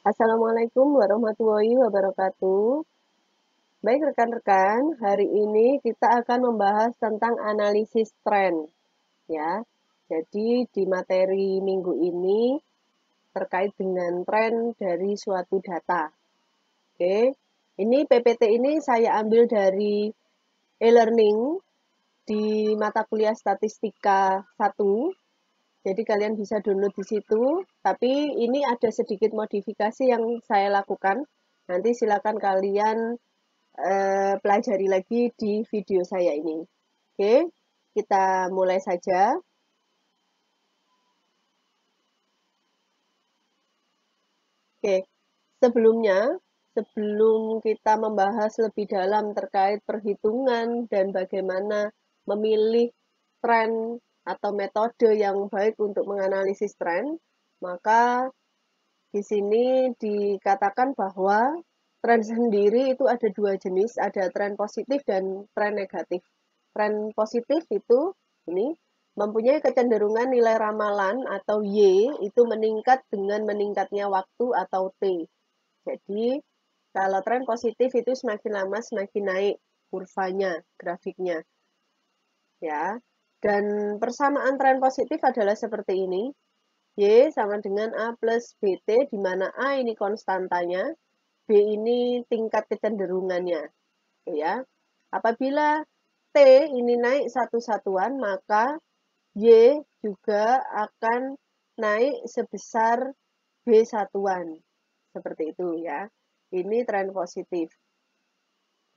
Assalamualaikum warahmatullahi wabarakatuh. Baik rekan-rekan, hari ini kita akan membahas tentang analisis tren ya. Jadi di materi minggu ini terkait dengan tren dari suatu data. Oke. Ini PPT ini saya ambil dari e-learning di mata kuliah Statistika 1. Jadi kalian bisa download di situ, tapi ini ada sedikit modifikasi yang saya lakukan. Nanti silakan kalian pelajari lagi di video saya ini. Oke, kita mulai saja. Oke, sebelum kita membahas lebih dalam terkait perhitungan dan bagaimana memilih tren atau metode yang baik untuk menganalisis tren, maka di sini dikatakan bahwa tren sendiri itu ada dua jenis, ada tren positif dan tren negatif. Tren positif itu ini mempunyai kecenderungan nilai ramalan atau Y itu meningkat dengan meningkatnya waktu atau T. Jadi kalau tren positif itu semakin lama semakin naik kurvanya, grafiknya. Ya. Dan persamaan tren positif adalah seperti ini. Y sama dengan A plus BT, di mana A ini konstantanya, B ini tingkat kecenderungannya. Ya. Apabila T ini naik satu satuan, maka Y juga akan naik sebesar B satuan. Seperti itu ya. Ini tren positif.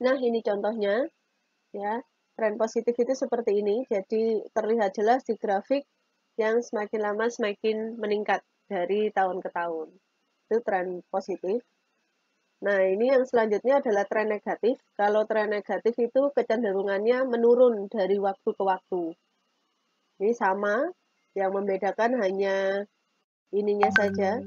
Nah, ini contohnya ya. Tren positif itu seperti ini. Jadi terlihat jelas di grafik yang semakin lama semakin meningkat dari tahun ke tahun. Itu tren positif. Nah, ini yang selanjutnya adalah tren negatif. Kalau tren negatif itu kecenderungannya menurun dari waktu ke waktu. Ini sama, yang membedakan hanya ininya saja,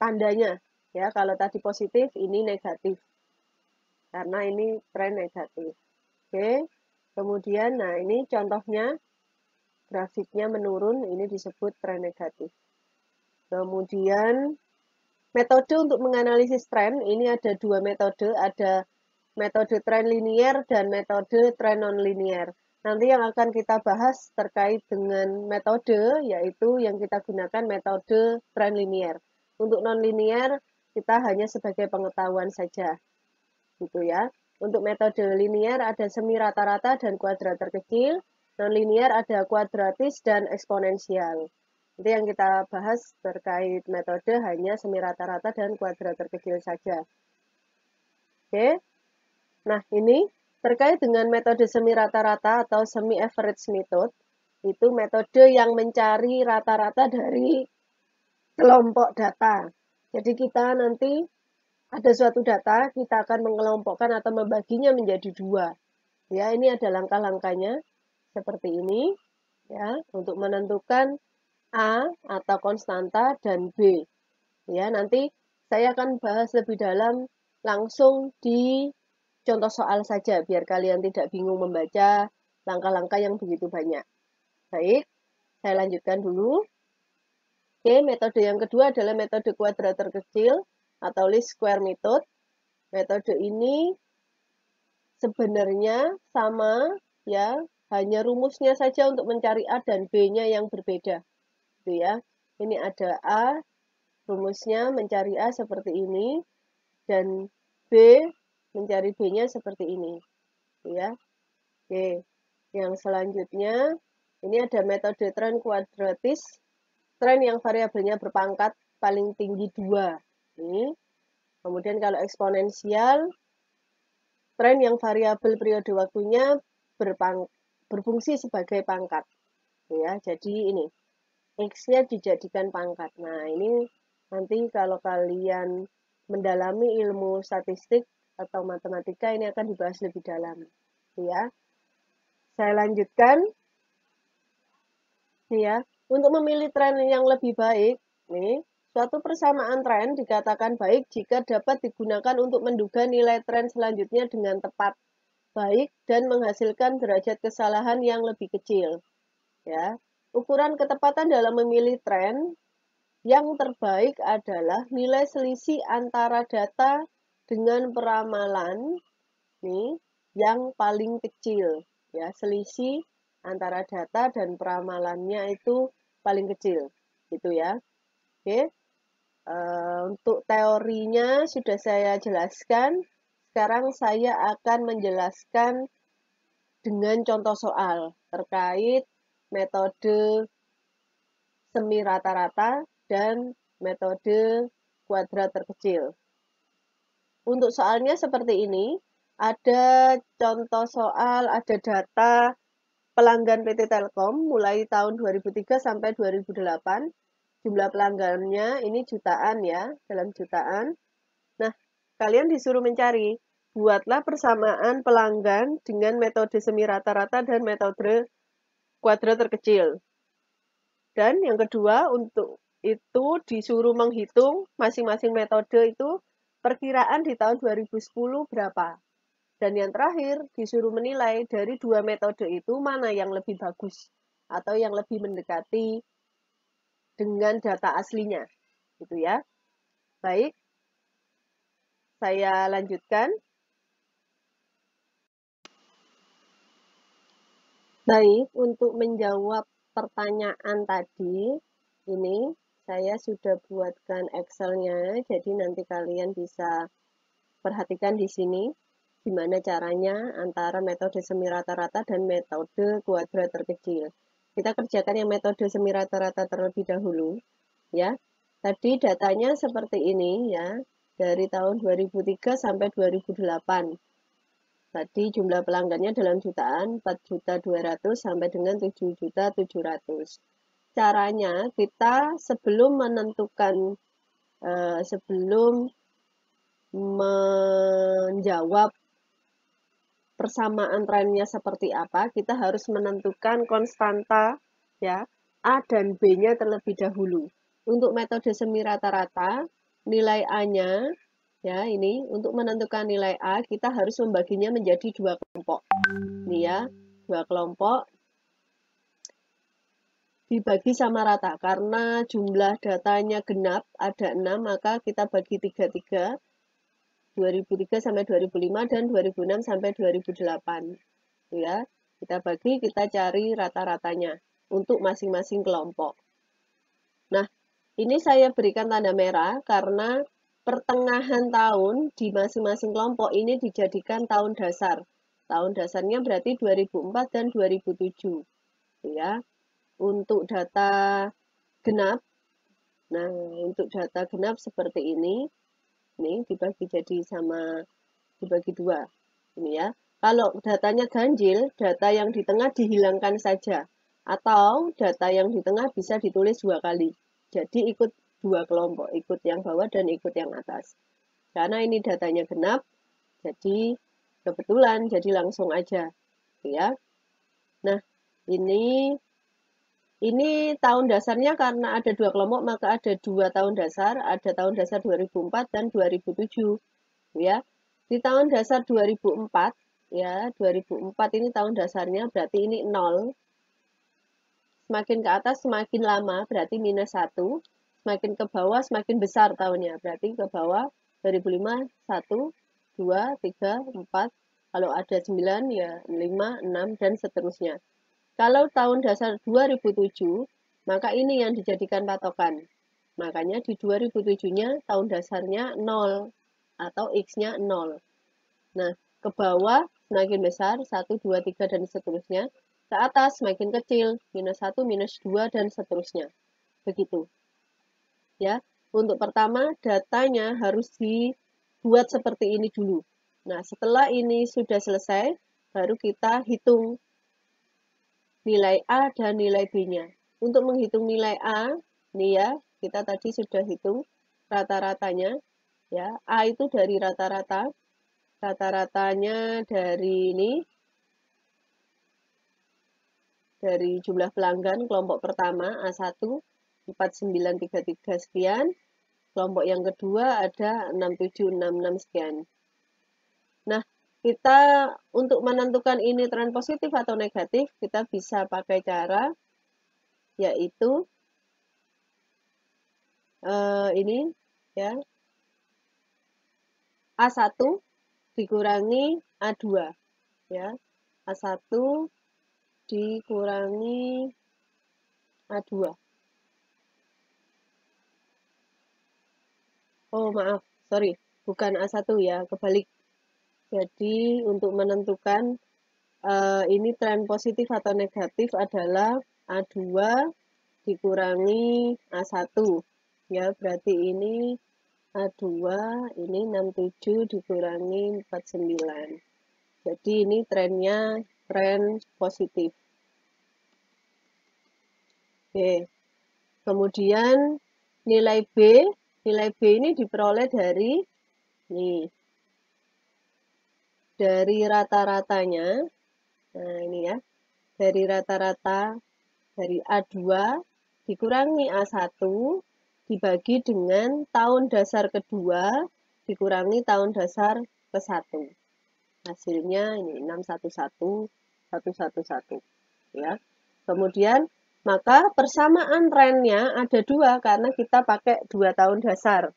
tandanya. Ya, kalau tadi positif, ini negatif. Karena ini tren negatif. Oke, kemudian, nah ini contohnya, grafiknya menurun, ini disebut tren negatif. Kemudian, metode untuk menganalisis tren, ini ada dua metode, ada metode tren linier dan metode tren non-linier. Nanti yang akan kita bahas terkait dengan metode, yaitu yang kita gunakan metode tren linier. Untuk non-linier, kita hanya sebagai pengetahuan saja, gitu ya. Untuk metode linier ada semi rata-rata dan kuadrat terkecil, non-linier ada kuadratis dan eksponensial. Itu yang kita bahas terkait metode hanya semi rata-rata dan kuadrat terkecil saja. Oke. Nah, ini terkait dengan metode semi rata-rata atau semi average method, itu metode yang mencari rata-rata dari kelompok data. Jadi kita nanti ada suatu data, kita akan mengelompokkan atau membaginya menjadi dua. Ya, ini ada langkah-langkahnya seperti ini, ya, untuk menentukan A atau konstanta dan B. Ya, nanti saya akan bahas lebih dalam langsung di contoh soal saja, biar kalian tidak bingung membaca langkah-langkah yang begitu banyak. Baik, saya lanjutkan dulu. Oke, metode yang kedua adalah metode kuadrat terkecil atau least square method. Metode ini sebenarnya sama, ya, hanya rumusnya saja untuk mencari A dan B-nya yang berbeda. Gitu ya. Ini ada A, rumusnya mencari A seperti ini, dan B mencari B-nya seperti ini. Gitu ya. Oke, yang selanjutnya, ini ada metode tren kuadratis, tren yang variabelnya berpangkat paling tinggi 2. Ini. Kemudian kalau eksponensial, tren yang variabel periode waktunya berfungsi sebagai pangkat. Ya, jadi ini, X-nya dijadikan pangkat. Nah, ini nanti kalau kalian mendalami ilmu statistik atau matematika, ini akan dibahas lebih dalam. Ya. Saya lanjutkan. Ya, untuk memilih tren yang lebih baik, nih, suatu persamaan tren dikatakan baik jika dapat digunakan untuk menduga nilai tren selanjutnya dengan tepat, baik, dan menghasilkan derajat kesalahan yang lebih kecil. Ya, ukuran ketepatan dalam memilih tren Yang terbaik adalah nilai selisih antara data dengan peramalan nih yang paling kecil ya, selisih antara data dan peramalannya itu paling kecil gitu ya. Oke. Untuk teorinya sudah saya jelaskan. Sekarang saya akan menjelaskan dengan contoh soal terkait metode semi rata-rata dan metode kuadrat terkecil. Untuk soalnya seperti ini, ada contoh soal, ada data pelanggan PT Telkom mulai tahun 2003 sampai 2008. Jumlah pelanggannya ini jutaan ya, dalam jutaan. Nah, kalian disuruh mencari, buatlah persamaan pelanggan dengan metode semi rata-rata dan metode kuadrat terkecil. Dan yang kedua, untuk itu disuruh menghitung masing-masing metode itu perkiraan di tahun 2010 berapa. Dan yang terakhir, disuruh menilai dari dua metode itu mana yang lebih bagus atau yang lebih mendekati dengan data aslinya. Gitu ya. Baik, saya lanjutkan. Baik, untuk menjawab pertanyaan tadi, ini saya sudah buatkan Excel-nya, jadi nanti kalian bisa perhatikan di sini gimana caranya antara metode semi rata-rata dan metode kuadrat terkecil. Kita kerjakan yang metode semi rata-rata terlebih dahulu, ya. Tadi datanya seperti ini ya, dari tahun 2003 sampai 2008. Tadi jumlah pelanggannya dalam jutaan 4.200.000 sampai dengan 7.700.000. Caranya kita sebelum menentukan sebelum menjawab persamaan trennya seperti apa, kita harus menentukan konstanta ya A dan B-nya terlebih dahulu. Untuk metode semi rata-rata, nilai A-nya ya ini untuk menentukan nilai A kita harus membaginya menjadi dua kelompok. Ini ya, dua kelompok dibagi sama rata karena jumlah datanya genap ada 6, maka kita bagi 3 2003 sampai 2005 dan 2006 sampai 2008 ya. Kita bagi, kita cari rata-ratanya untuk masing-masing kelompok. Nah, ini saya berikan tanda merah karena pertengahan tahun di masing-masing kelompok ini dijadikan tahun dasar. Tahun dasarnya berarti 2004 dan 2007 ya. Untuk data genap, nah untuk data genap seperti ini dibagi jadi sama, dibagi dua ini ya. Kalau datanya ganjil, data yang di tengah dihilangkan saja atau data yang di tengah bisa ditulis dua kali, jadi ikut dua kelompok, ikut yang bawah dan ikut yang atas. Karena ini datanya genap, jadi kebetulan jadi langsung aja ya. Nah, ini tahun dasarnya karena ada dua kelompok, maka ada dua tahun dasar, ada tahun dasar 2004 dan 2007 ya. Di tahun dasar 2004 ya, 2004 ini tahun dasarnya berarti ini 0. Semakin ke atas semakin lama berarti minus 1. Semakin ke bawah semakin besar tahunnya, berarti ke bawah 2005 1, 2, 3, 4. Kalau ada 9 ya 5, 6 dan seterusnya. Kalau tahun dasar 2007, maka ini yang dijadikan patokan. Makanya di 2007-nya tahun dasarnya 0 atau X-nya 0. Nah, ke bawah semakin besar, 1, 2, 3, dan seterusnya. Ke atas semakin kecil, minus 1, minus 2, dan seterusnya. Begitu. Ya, untuk pertama datanya harus dibuat seperti ini dulu. Nah, setelah ini sudah selesai, baru kita hitung nilai A dan nilai B-nya. Untuk menghitung nilai A, nih ya, kita tadi sudah hitung rata-ratanya. Ya, A itu dari rata-rata. Rata-ratanya dari ini, dari jumlah pelanggan kelompok pertama A1 4933 sekian, kelompok yang kedua ada 6766 sekian. Nah, kita untuk menentukan ini tren positif atau negatif, kita bisa pakai cara yaitu ini ya, A1 dikurangi A2 ya. A1 dikurangi A2. Oh, maaf, sorry, bukan A1 ya, kebalik. Jadi, untuk menentukan ini tren positif atau negatif adalah A2 dikurangi A1. Ya, berarti ini A2, ini 67 dikurangi 49. Jadi, ini trennya tren positif. Oke. Kemudian nilai B ini diperoleh dari nih, dari rata-ratanya. Nah, ini ya. Dari rata-rata dari A2 dikurangi A1 dibagi dengan tahun dasar kedua dikurangi tahun dasar ke-1. Hasilnya ini 611 111 ya. Kemudian maka persamaan trennya ada 2 karena kita pakai 2 tahun dasar.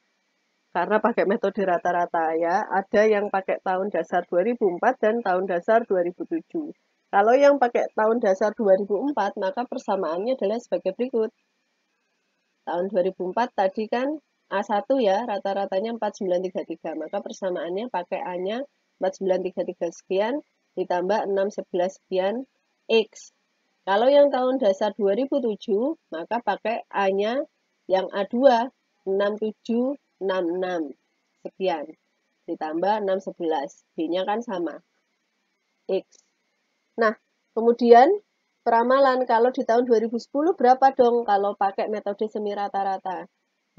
Karena pakai metode rata-rata ya. Ada yang pakai tahun dasar 2004 dan tahun dasar 2007. Kalau yang pakai tahun dasar 2004, maka persamaannya adalah sebagai berikut. Tahun 2004 tadi kan A1 ya, rata-ratanya 4933. Maka persamaannya pakai A-nya 4933 sekian, ditambah 611 sekian, X. Kalau yang tahun dasar 2007, maka pakai A-nya yang A2, 6766 sekian, ditambah 611. B-nya kan sama, X. Nah, kemudian peramalan kalau di tahun 2010 berapa dong kalau pakai metode semi rata-rata?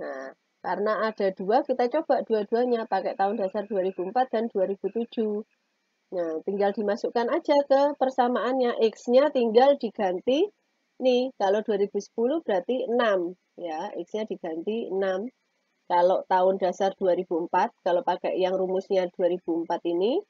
Nah, karena ada 2, kita coba dua-duanya pakai tahun dasar 2004 dan 2007. Nah, tinggal dimasukkan aja ke persamaannya. X-nya tinggal diganti. Nih, kalau 2010 berarti 6. Ya, X-nya diganti 6. Kalau tahun dasar 2004, kalau pakai yang rumusnya 2004 ini,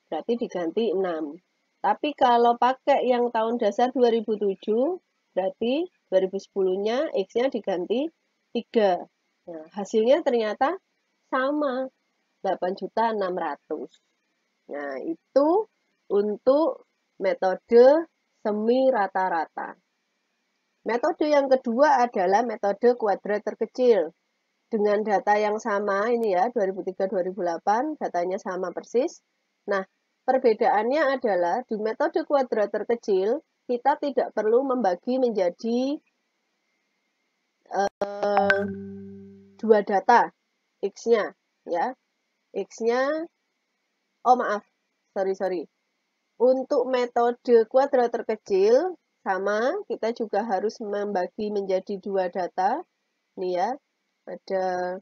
berarti diganti 6. Tapi kalau pakai yang tahun dasar 2007, berarti 2010-nya X-nya diganti 3. Nah, hasilnya ternyata sama, 8.600.000. Nah, itu untuk metode semi rata-rata. Metode yang kedua adalah metode kuadrat terkecil. Dengan data yang sama, ini ya, 2003-2008, datanya sama persis. Nah, perbedaannya adalah di metode kuadrat terkecil, kita tidak perlu membagi menjadi dua data, X-nya, ya. X-nya, oh maaf, sorry. Untuk metode kuadrat terkecil, sama, kita juga harus membagi menjadi dua data. Ini ya, ada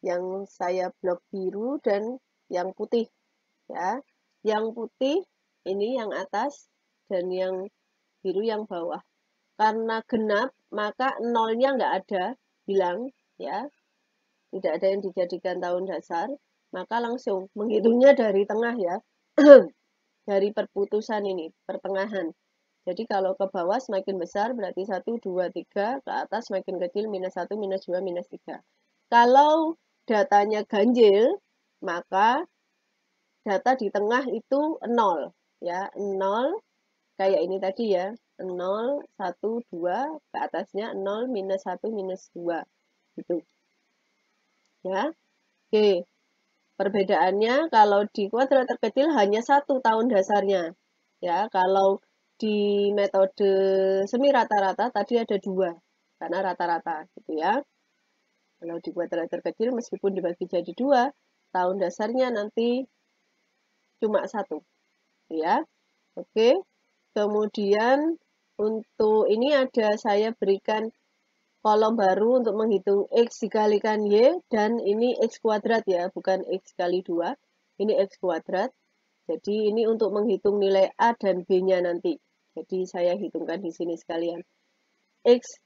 yang saya blok biru dan yang putih. Ya, yang putih ini yang atas dan yang biru yang bawah. Karena genap, maka nolnya nggak ada, bilang ya, tidak ada yang dijadikan tahun dasar, maka langsung menghitungnya dari tengah ya. Dari perputusan ini, pertengahan. Jadi kalau ke bawah semakin besar berarti 1, 2, 3, ke atas semakin kecil minus 1, minus 2, minus 3. Kalau datanya ganjil, maka data di tengah itu 0. Ya, 0 kayak ini tadi ya. 0, 1, 2, ke atasnya 0, minus 1, minus 2. Gitu. Ya. Oke. Perbedaannya kalau di kuadrat terkecil hanya 1 tahun dasarnya. Ya, kalau di metode semi rata-rata tadi ada 2 karena rata-rata gitu ya. Kalau di kuadrat terkecil meskipun dibagi jadi 2, tahun dasarnya nanti cuma 1. Ya. Oke. Kemudian untuk ini ada saya berikan kolom baru untuk menghitung X dikalikan Y, dan ini X kuadrat ya, bukan X kali 2. Ini X kuadrat. Jadi ini untuk menghitung nilai A dan B-nya nanti. Jadi saya hitungkan di sini sekalian. X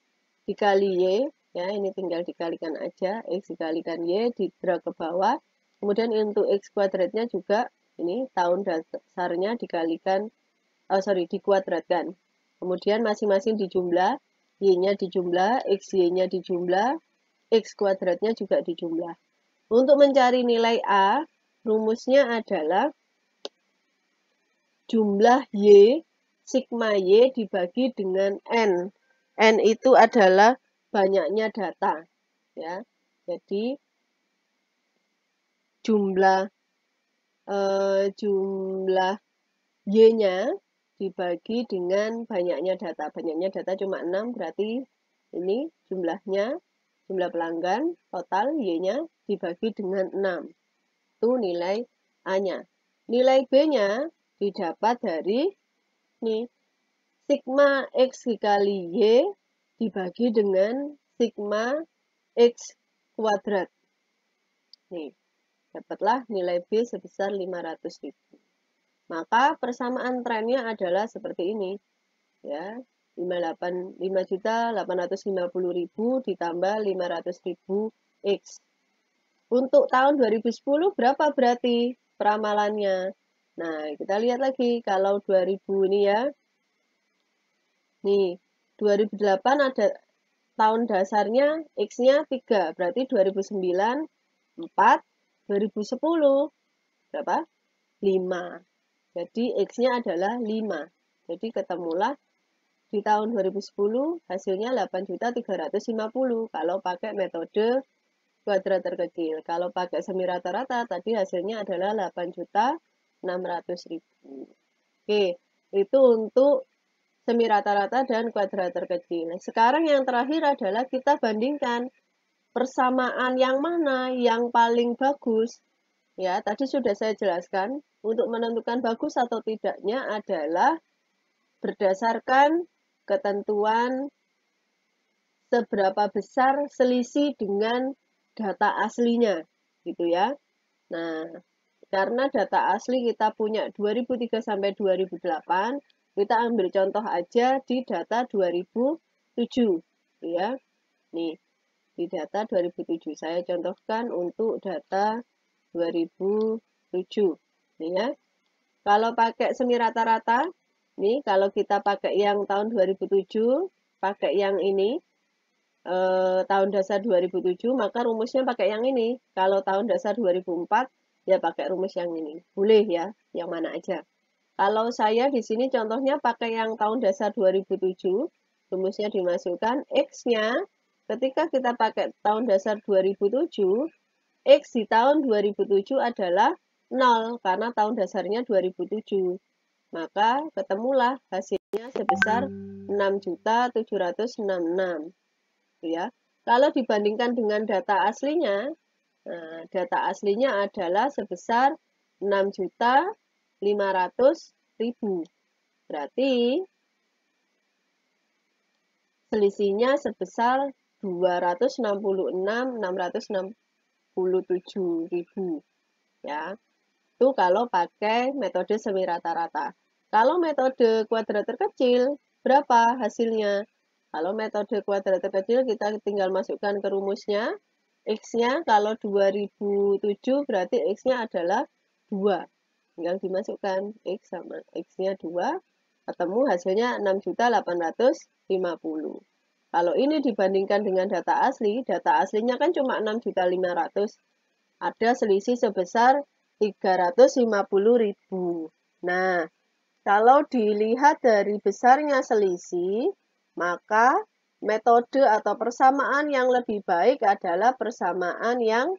dikali Y, ya ini tinggal dikalikan aja. X dikalikan Y, di-drag ke bawah. Kemudian untuk X kuadratnya juga, ini tahun dasarnya dikalikan, dikuadratkan. Kemudian masing-masing dijumlah, Y-nya dijumlah, XY-nya dijumlah, X kuadratnya juga dijumlah. Untuk mencari nilai A, rumusnya adalah jumlah Y, sigma Y dibagi dengan N. N itu adalah banyaknya data. Ya. Jadi, jumlah Y-nya dibagi dengan banyaknya data. Banyaknya data cuma 6, berarti ini jumlahnya, jumlah pelanggan total Y-nya dibagi dengan 6. Itu nilai A-nya. Nilai B-nya didapat dari nih, sigma X dikali Y dibagi dengan sigma X kuadrat. Nih, dapatlah nilai B sebesar 500.000. Maka persamaan trennya adalah seperti ini. Ya, 5.850.000 ditambah 500.000 X. Untuk tahun 2010 berapa berarti peramalannya? Nah, kita lihat lagi kalau 2000 ini ya. Nih, 2008 ada tahun dasarnya X-nya 3, berarti 2009 4, 2010 berapa? 5. Jadi X-nya adalah 5. Jadi ketemulah di tahun 2010 hasilnya 8.350 kalau pakai metode kuadrat terkecil. Kalau pakai semi rata-rata tadi hasilnya adalah 8.600.000. Oke, itu untuk semi rata-rata dan kuadrat terkecil. Sekarang yang terakhir adalah kita bandingkan persamaan yang mana yang paling bagus. Ya, tadi sudah saya jelaskan, untuk menentukan bagus atau tidaknya adalah berdasarkan ketentuan seberapa besar selisih dengan data aslinya, gitu ya. Nah, karena data asli kita punya 2003 sampai 2008, kita ambil contoh aja di data 2007, ya. Nih, di data 2007 saya contohkan untuk data 2007. Nih ya. Kalau pakai semi rata-rata, nih kalau kita pakai yang tahun 2007, pakai yang ini, tahun dasar 2007, maka rumusnya pakai yang ini. Kalau tahun dasar 2004, ya pakai rumus yang ini. Boleh ya, yang mana aja. Kalau saya di sini contohnya pakai yang tahun dasar 2007, rumusnya dimasukkan, X-nya ketika kita pakai tahun dasar 2007, X di tahun 2007 adalah 0 karena tahun dasarnya 2007. Maka ketemulah hasilnya sebesar 6.766. Ya. Kalau dibandingkan dengan data aslinya, nah, data aslinya adalah sebesar 6.500.000. Berarti selisihnya sebesar 266.667.000 ya. Itu kalau pakai metode semi rata-rata. Kalau metode kuadrat terkecil, berapa hasilnya? Kalau metode kuadrat terkecil kita tinggal masukkan ke rumusnya. X-nya kalau 2007 berarti X-nya adalah 2. Tinggal dimasukkan X sama X-nya 2, ketemu hasilnya 6.850. Kalau ini dibandingkan dengan data aslinya kan cuma 6.500. Ada selisih sebesar 350.000. Nah, kalau dilihat dari besarnya selisih, maka metode atau persamaan yang lebih baik adalah persamaan yang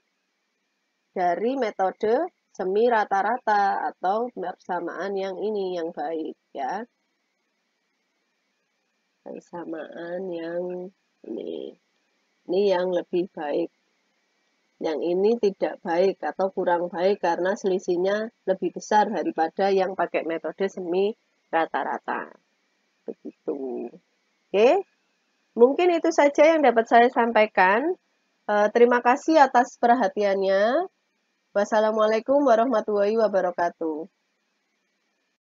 dari metode semi rata-rata atau persamaan yang ini yang baik ya. Persamaan yang ini yang lebih baik. Yang ini tidak baik atau kurang baik karena selisihnya lebih besar daripada yang pakai metode semi rata-rata. Begitu. Oke, mungkin itu saja yang dapat saya sampaikan. Terima kasih atas perhatiannya. Wassalamualaikum warahmatullahi wabarakatuh.